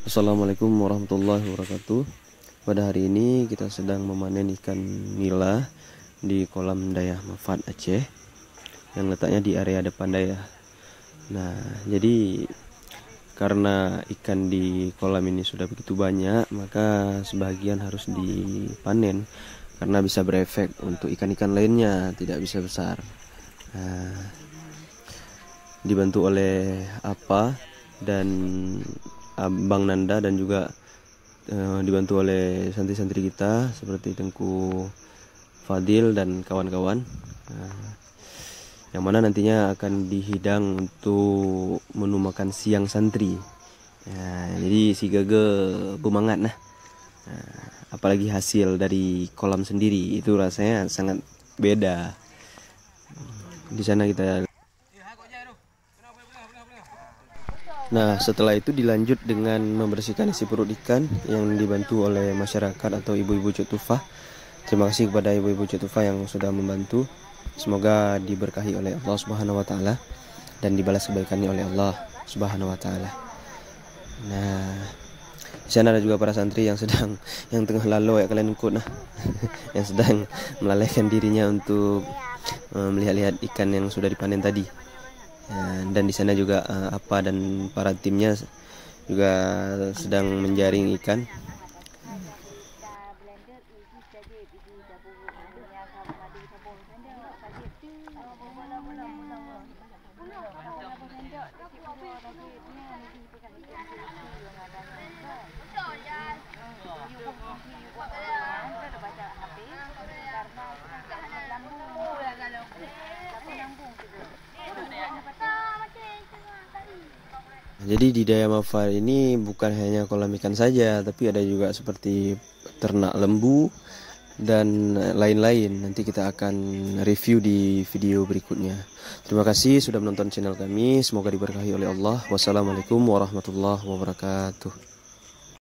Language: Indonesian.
Assalamualaikum warahmatullahi wabarakatuh. Pada hari ini kita sedang memanen ikan nila di kolam Dayah Mafat Aceh yang letaknya di area depan Dayah. Nah, jadi karena ikan di kolam ini sudah begitu banyak, maka sebagian harus dipanen karena bisa berefek untuk ikan-ikan lainnya tidak bisa besar. Nah, dibantu oleh APA dan Bang Nanda dan juga dibantu oleh santri-santri kita seperti Tengku Fadil dan kawan-kawan, yang mana nantinya akan dihidang untuk menu makan siang santri. Jadi si Gege bermangat nah. Apalagi hasil dari kolam sendiri itu rasanya sangat beda. Di sana kita. Nah, setelah itu dilanjut dengan membersihkan isi perut ikan yang dibantu oleh masyarakat atau ibu-ibu Cutufah. Terima kasih kepada ibu-ibu Cutufah yang sudah membantu. Semoga diberkahi oleh Allah Subhanahu wa taala dan dibalas kebaikannya oleh Allah Subhanahu wa taala. Nah, di sana ada juga para santri yang tengah lalu ya kalian ikut nah. Yang sedang melalaikan dirinya untuk melihat-lihat ikan yang sudah dipanen tadi. Dan di sana juga APA dan para timnya juga sedang menjaring ikan. Jadi di Dayah Mafat ini bukan hanya kolam ikan saja, tapi ada juga seperti ternak lembu dan lain-lain. Nanti kita akan review di video berikutnya. Terima kasih sudah menonton channel kami. Semoga diberkahi oleh Allah. Wassalamualaikum warahmatullahi wabarakatuh.